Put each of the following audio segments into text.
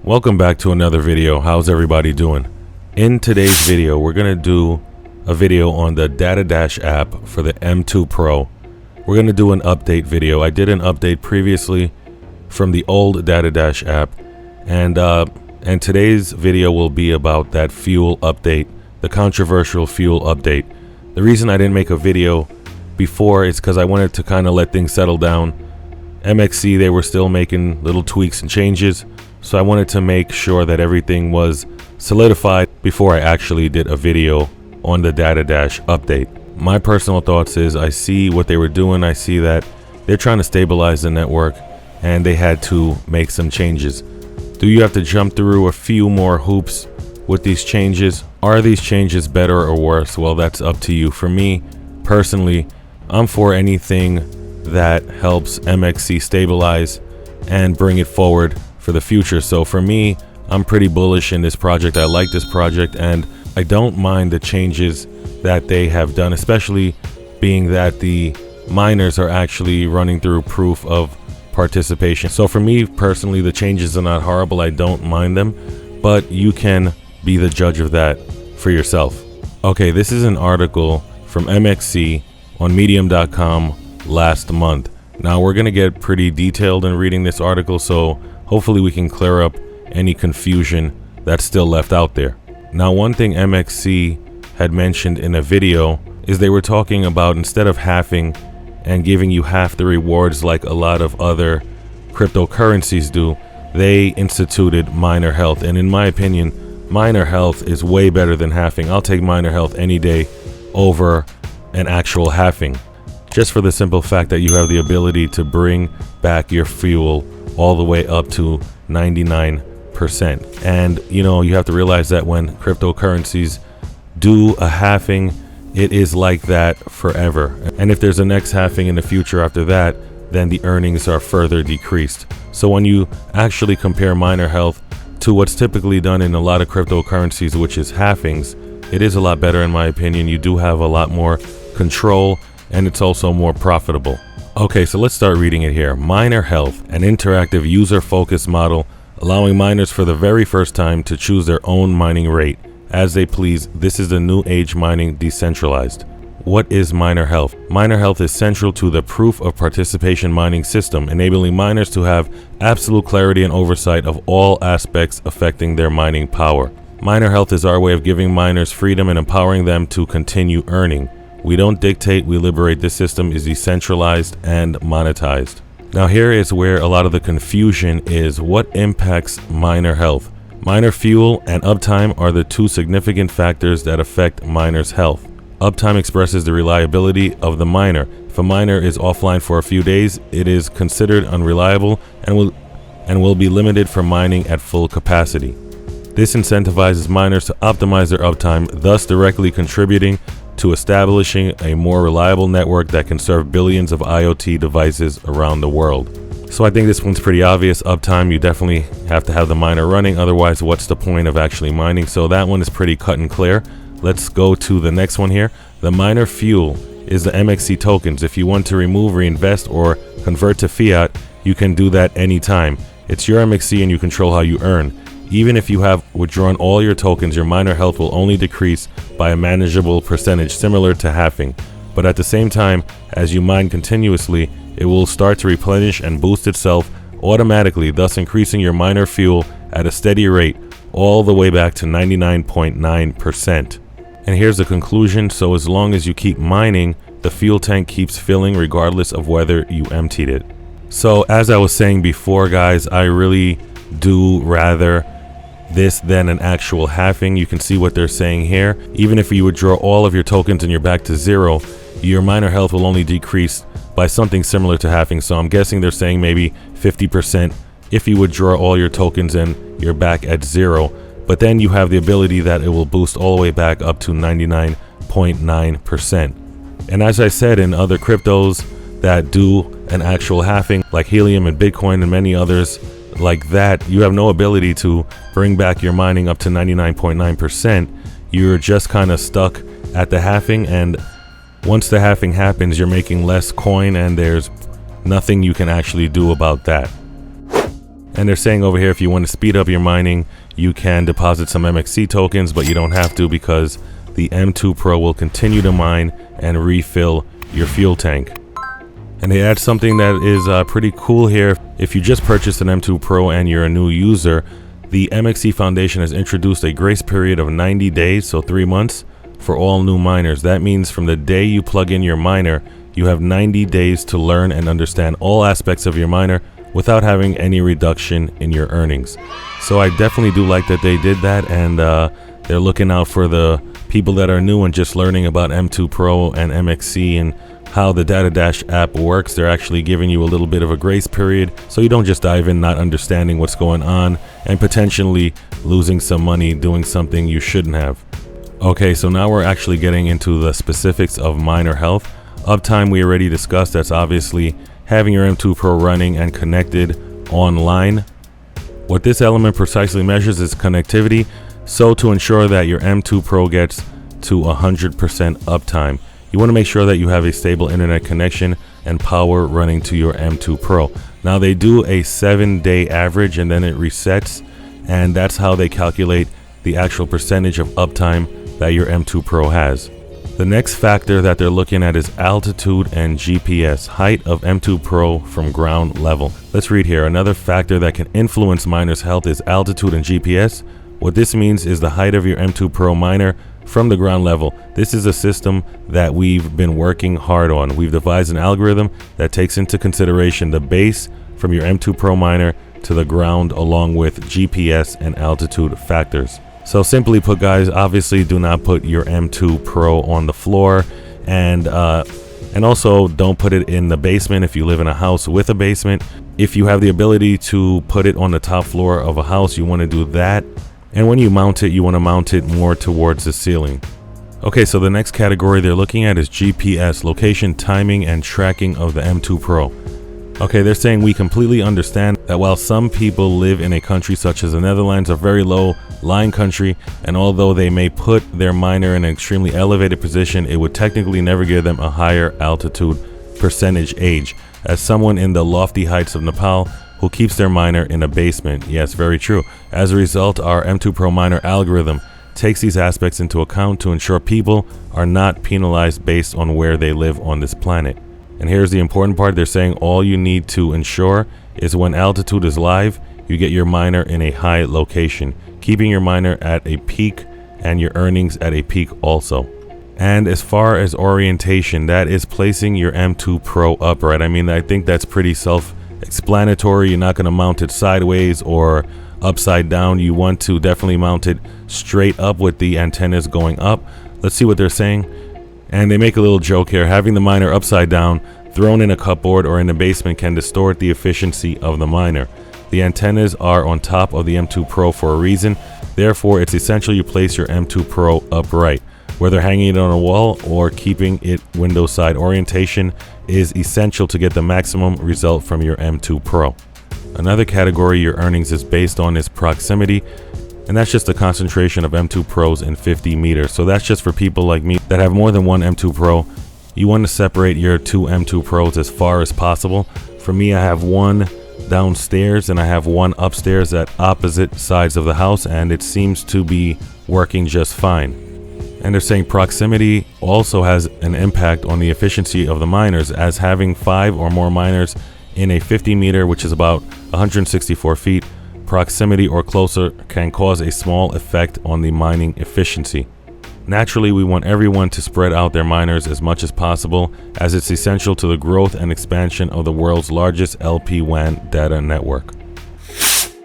Welcome back to another video. How's everybody doing? In today's video, we're going to do a video on the DATADASH app for the M2 Pro. We're going to do an update video. I did an update previously from the old DATADASH app, and today's video will be about that fuel update, the controversial fuel update. The reason I didn't make a video before is because I wanted to kind of let things settle down. Mxc, they were still making little tweaks and changes, so I wanted to make sure that everything was solidified before I actually did a video on the DATADASH update. My personal thoughts is I see what they were doing. I see that they're trying to stabilize the network and they had to make some changes. Do you have to jump through a few more hoops with these changes? Are these changes better or worse? Well, that's up to you. For me personally, I'm for anything that helps Mxc stabilize and bring it forward for the future. So for me, I'm pretty bullish in this project. I like this project and I don't mind the changes that they have done, especially being that the miners are actually running through proof of participation. So for me personally, the changes are not horrible. I don't mind them, but you can be the judge of that for yourself. Okay, this is an article from Mxc on medium.com last month. Now we're going to get pretty detailed in reading this article, so hopefully we can clear up any confusion that's still left out there. Now, one thing Mxc had mentioned in a video is they were talking about, instead of halving and giving you half the rewards like a lot of other cryptocurrencies do, they instituted miner health. And in my opinion, miner health is way better than halving. I'll take miner health any day over an actual halving, just for the simple fact that you have the ability to bring back your fuel all the way up to 99%. And you have to realize that when cryptocurrencies do a halving, it is like that forever. And if there's a next halving in the future after that, then the earnings are further decreased. So when you actually compare miner health to what's typically done in a lot of cryptocurrencies, which is halvings, it is a lot better in my opinion. You do have a lot more control and it's also more profitable. Okay, so let's start reading it here. Miner health, an interactive user-focused model allowing miners for the very first time to choose their own mining rate as they please. This is the new age mining decentralized. What is miner health? Miner health is central to the proof of participation mining system, enabling miners to have absolute clarity and oversight of all aspects affecting their mining power. Miner health is our way of giving miners freedom and empowering them to continue earning. We don't dictate, we liberate. This system is decentralized and monetized. Now here is where a lot of the confusion is. What impacts miner health? Miner fuel and uptime are the two significant factors that affect miners' health. Uptime expresses the reliability of the miner. If a miner is offline for a few days, it is considered unreliable and will be limited from mining at full capacity. This incentivizes miners to optimize their uptime, thus directly contributing to establishing a more reliable network that can serve billions of IoT devices around the world. So I think this one's pretty obvious. Uptime, you definitely have to have the miner running, otherwise what's the point of actually mining? So that one is pretty cut and clear. Let's go to the next one here. The miner fuel is the Mxc tokens. If you want to remove, reinvest, or convert to fiat, you can do that anytime. It's your Mxc and you control how you earn. Even if you have withdrawn all your tokens, your miner health will only decrease by a manageable percentage, similar to halving. But at the same time, as you mine continuously, it will start to replenish and boost itself automatically, thus increasing your miner fuel at a steady rate all the way back to 99.9%. And here's the conclusion. So as long as you keep mining, the fuel tank keeps filling regardless of whether you emptied it. So as I was saying before, guys, I really do rather this than an actual halving. You can see what they're saying here. Even if you withdraw all of your tokens and you're back to zero, your miner health will only decrease by something similar to halving. So I'm guessing they're saying maybe 50% if you withdraw all your tokens and you're back at zero. But then you have the ability that it will boost all the way back up to 99.9%. And as I said, in other cryptos that do an actual halving, like Helium and Bitcoin and many others like that, you have no ability to bring back your mining up to 99.9%. You're just kind of stuck at the halving, and once the halving happens, you're making less coin and there's nothing you can actually do about that. And they're saying over here, if you want to speed up your mining, you can deposit some MXC tokens, but you don't have to because the M2 Pro will continue to mine and refill your fuel tank. And they add something that is pretty cool here. If you just purchased an M2 Pro and you're a new user, the MXC Foundation has introduced a grace period of 90 days, so 3 months, for all new miners. That means from the day you plug in your miner, you have 90 days to learn and understand all aspects of your miner without having any reduction in your earnings. So I definitely do like that they did that, and they're looking out for the people that are new and just learning about M2 Pro and MXC and how the DATADASH app works. They're actually giving you a little bit of a grace period so you don't just dive in not understanding what's going on and potentially losing some money doing something you shouldn't have. Okay, so now we're actually getting into the specifics of miner health. Uptime we already discussed. That's obviously having your M2 Pro running and connected online. What this element precisely measures is connectivity. So to ensure that your M2 Pro gets to 100% uptime, you want to make sure that you have a stable internet connection and power running to your M2 Pro. Now they do a 7-day average and then it resets, and that's how they calculate the actual percentage of uptime that your M2 Pro has. The next factor that they're looking at is altitude and GPS, height of M2 Pro from ground level. Let's read here. Another factor that can influence miners' health is altitude and GPS. What this means is the height of your M2 Pro miner from the ground level. This is a system that we've been working hard on. We've devised an algorithm that takes into consideration the base from your M2 Pro miner to the ground along with GPS and altitude factors. So simply put, guys, obviously do not put your M2 Pro on the floor, and also don't put it in the basement if you live in a house with a basement. If you have the ability to put it on the top floor of a house, you want to do that. And when you mount it, you want to mount it more towards the ceiling. Okay, so the next category they're looking at is GPS, location, timing, and tracking of the M2 Pro. Okay, they're saying we completely understand that while some people live in a country such as the Netherlands, a very low lying country, and although they may put their miner in an extremely elevated position, it would technically never give them a higher altitude percentage age. As someone in the lofty heights of Nepal who keeps their miner in a basement, yes, very true. As a result, our M2 Pro miner algorithm takes these aspects into account to ensure people are not penalized based on where they live on this planet. And here's the important part. They're saying all you need to ensure is when altitude is live, you get your miner in a high location, keeping your miner at a peak and your earnings at a peak also. And as far as orientation, that is placing your M2 Pro upright. I mean, I think that's pretty self-explanatory. You're not going to mount it sideways or upside down. You want to definitely mount it straight up with the antennas going up. Let's see what they're saying. And they make a little joke here. Having the miner upside down, thrown in a cupboard or in the basement can distort the efficiency of the miner. The antennas are on top of the M2 Pro for a reason. Therefore, it's essential you place your M2 Pro upright. Whether hanging it on a wall or keeping it window side orientation is essential to get the maximum result from your M2 Pro. Another category your earnings is based on is proximity, and that's just the concentration of M2 Pros in 50 meters. So that's just for people like me that have more than one M2 Pro. You want to separate your two M2 Pros as far as possible. For me, I have one downstairs and I have one upstairs at opposite sides of the house, and it seems to be working just fine. And they're saying proximity also has an impact on the efficiency of the miners, as having 5 or more miners in a 50 meter, which is about 164 feet, proximity or closer can cause a small effect on the mining efficiency. Naturally, we want everyone to spread out their miners as much as possible, as it's essential to the growth and expansion of the world's largest LPWAN data network.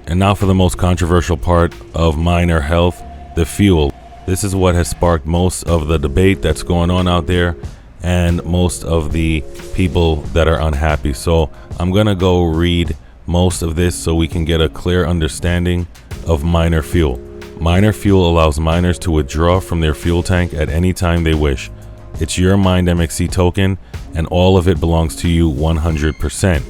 And now for the most controversial part of miner health, the fuel. This is what has sparked most of the debate that's going on out there and most of the people that are unhappy. So I'm gonna go read most of this so we can get a clear understanding of miner fuel. Miner fuel allows miners to withdraw from their fuel tank at any time they wish. It's your mined MXC token and all of it belongs to you 100%.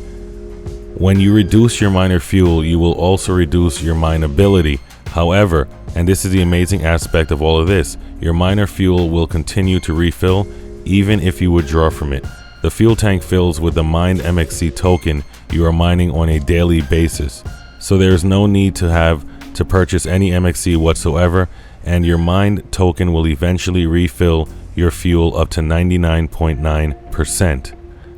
When you reduce your miner fuel, you will also reduce your mineability. However, and this is the amazing aspect of all of this, your miner fuel will continue to refill even if you withdraw from it. The fuel tank fills with the mined MXC token you are mining on a daily basis. So there's no need to purchase any MXC whatsoever, and your mined token will eventually refill your fuel up to 99.9%.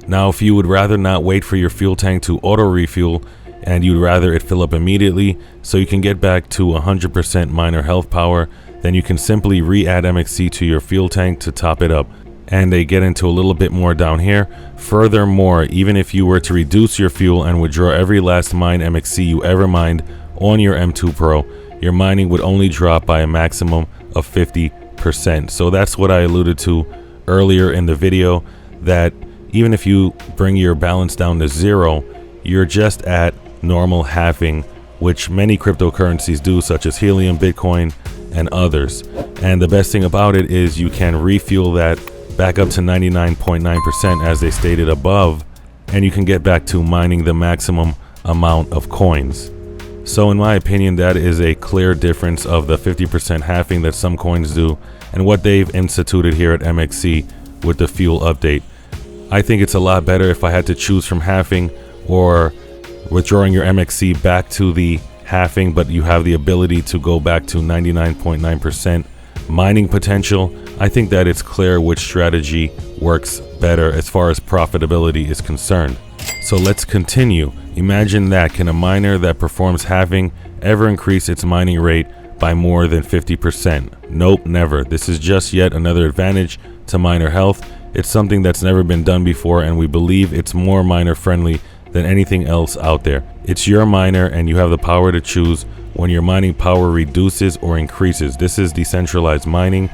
Now, if you would rather not wait for your fuel tank to auto refuel and you'd rather it fill up immediately so you can get back to 100% miner health power, then you can simply re-add MXC to your fuel tank to top it up. And they get into a little bit more down here. Furthermore, even if you were to reduce your fuel and withdraw every last mine MXC you ever mined on your M2 Pro, your mining would only drop by a maximum of 50%. So that's what I alluded to earlier in the video, that even if you bring your balance down to 0, you're just at normal halving, which many cryptocurrencies do, such as Helium, Bitcoin, and others. And the best thing about it is you can refuel that back up to 99.9% as they stated above, and you can get back to mining the maximum amount of coins. So in my opinion, that is a clear difference of the 50% halving that some coins do and what they've instituted here at MXC with the fuel update. I think it's a lot better if I had to choose from halving or withdrawing your MXC back to the halving, but you have the ability to go back to 99.9% mining potential. I think that it's clear which strategy works better as far as profitability is concerned. So let's continue. Imagine that. Can a miner that performs halving ever increase its mining rate by more than 50%? Nope, never. This is just yet another advantage to miner health. It's something that's never been done before, and we believe it's more miner friendly than anything else out there. It's your miner, and you have the power to choose when your mining power reduces or increases. This is decentralized mining,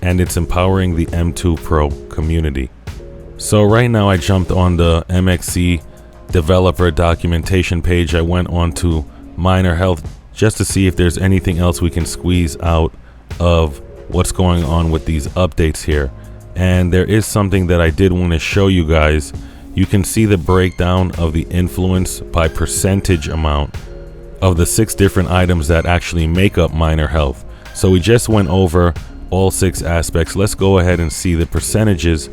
and it's empowering the M2 Pro community. So right now I jumped on the MXC developer documentation page. I went on to miner health just to see if there's anything else we can squeeze out of what's going on with these updates here. And there is something that I did want to show you guys. You can see the breakdown of the influence by percentage amount of the 6 different items that actually make up miner health. So we just went over all 6 aspects. Let's go ahead and see the percentages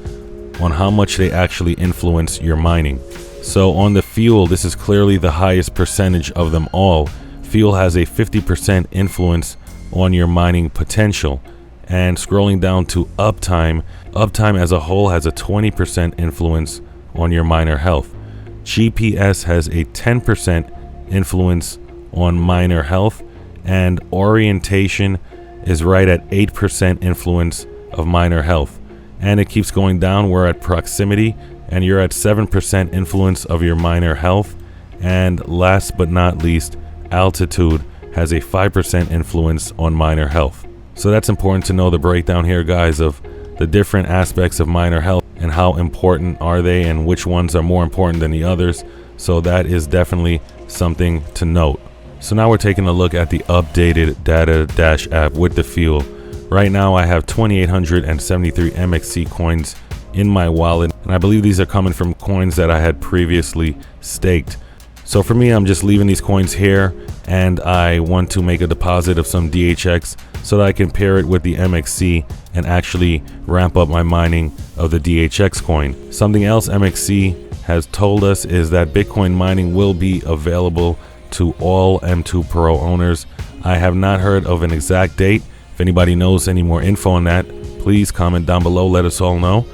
on how much they actually influence your mining. So on the fuel, this is clearly the highest percentage of them all. Fuel has a 50% influence on your mining potential. And scrolling down to uptime, uptime as a whole has a 20% influence on your miner health. GPS has a 10% influence on miner health, and orientation is right at 8% influence of miner health. And it keeps going down. We're at proximity, and you're at 7% influence of your miner health. And last but not least, altitude has a 5% influence on miner health. So that's important to know the breakdown here, guys, of the different aspects of miner health and how important are they and which ones are more important than the others. So that is definitely something to note. So now we're taking a look at the updated DATADASH app with the fuel. Right now I have 2,873 MXC coins in my wallet, and I believe these are coming from coins that I had previously staked. So for me, I'm just leaving these coins here, and I want to make a deposit of some DHX so that I can pair it with the MXC and actually ramp up my mining of the DHX coin. Something else MXC has told us is that Bitcoin mining will be available to all M2 Pro owners. I have not heard of an exact date. If anybody knows any more info on that, please comment down below, let us all know.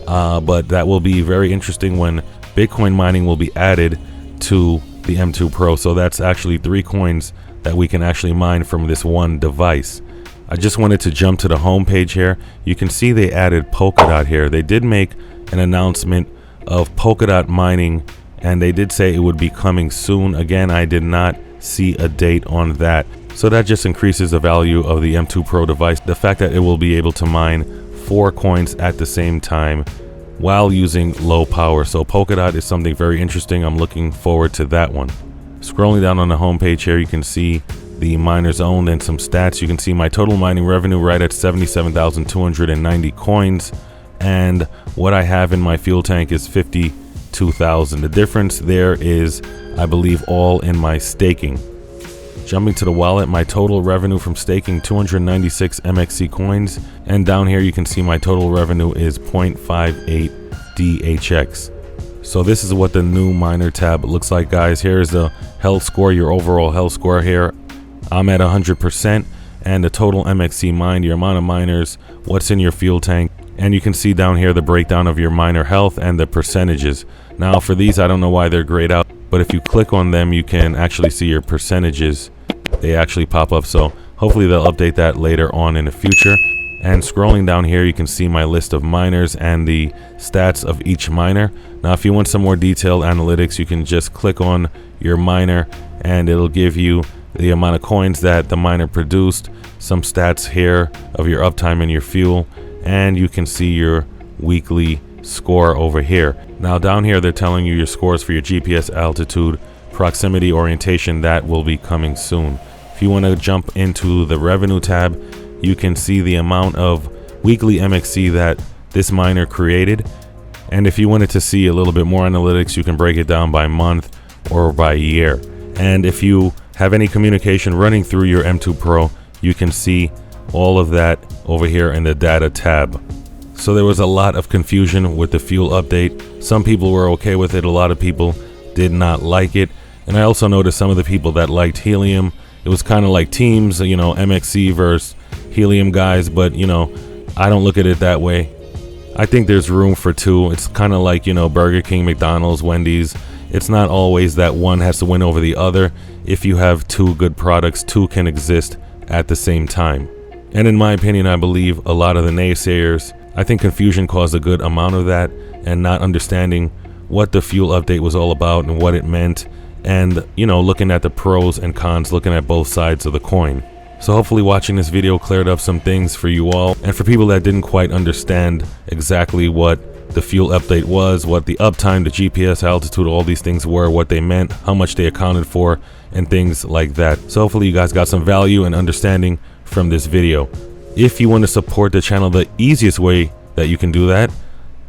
But that will be very interesting when Bitcoin mining will be added to the M2 Pro. So that's actually 3 coins that we can actually mine from this one device. I just wanted to jump to the home page here. You can see they added Polkadot here. They did make an announcement of Polkadot mining, and they did say it would be coming soon. Again, I did not see a date on that. So that just increases the value of the M2 Pro device. The fact that it will be able to mine 4 coins at the same time while using low power. So Polkadot is something very interesting. I'm looking forward to that one. Scrolling down on the home page here, you can see the miners owned and some stats. You can see my total mining revenue right at 77,290 coins, and what I have in my fuel tank is 52,000. The difference there is, I believe, all in my staking. Jumping to the wallet, my total revenue from staking 296 MXC coins, and down here you can see my total revenue is 0.58 DHX. So this is what the new miner tab looks like, guys. Here's the health score, your overall health score here. I'm at 100%, and the total MXC mined, your amount of miners, what's in your fuel tank, and you can see down here the breakdown of your miner health and the percentages. Now for these, I don't know why they're grayed out, but if you click on them, you can actually see your percentages. They actually pop up, so hopefully they'll update that later on in the future. And scrolling down here, you can see my list of miners and the stats of each miner. Now if you want some more detailed analytics, you can just click on your miner and it'll give you the amount of coins that the miner produced, some stats here of your uptime and your fuel, and you can see your weekly score over here. Now down here they're telling you your scores for your GPS, altitude, proximity, orientation. That will be coming soon. If you want to jump into the revenue tab, you can see the amount of weekly MXC that this miner created. And if you wanted to see a little bit more analytics, you can break it down by month or by year. And if you have any communication running through your M2 Pro, you can see all of that over here in the data tab. So there was a lot of confusion with the fuel update. Some people were okay with it, a lot of people did not like it. And I also noticed some of the people that liked helium, it was kind of like teams, you know, MXC versus helium guys, but you know, I don't look at it that way. I think there's room for two. It's kind of like, you know, Burger King, McDonald's, Wendy's. It's not always that one has to win over the other. If you have two good products, two can exist at the same time. And in my opinion, I believe a lot of the naysayers, I think confusion caused a good amount of that, and not understanding what the fuel update was all about and what it meant, and you know, looking at the pros and cons, looking at both sides of the coin. So hopefully watching this video cleared up some things for you all, and for people that didn't quite understand exactly what the fuel update was, what the uptime, the GPS, altitude, all these things were, what they meant, how much they accounted for, and things like that. So hopefully you guys got some value and understanding from this video. If you want to support the channel, the easiest way that you can do that,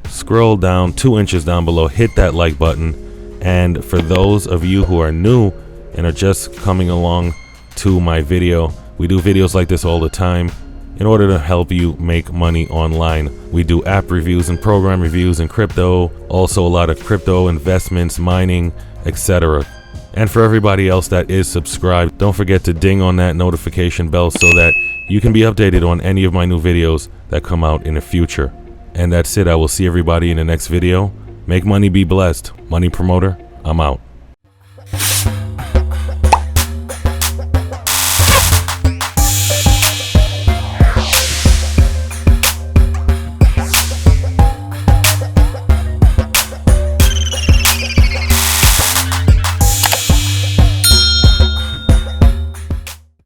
scroll down 2 inches down below, hit that like button. And for those of you who are new and are just coming along to my video, we do videos like this all the time in order to help you make money online. We do app reviews and program reviews and crypto, also a lot of crypto investments, mining, etc. And for everybody else that is subscribed, don't forget to ding on that notification bell so that you can be updated on any of my new videos that come out in the future. And that's it. I will see everybody in the next video. Make money, be blessed. Money Promoter, I'm out.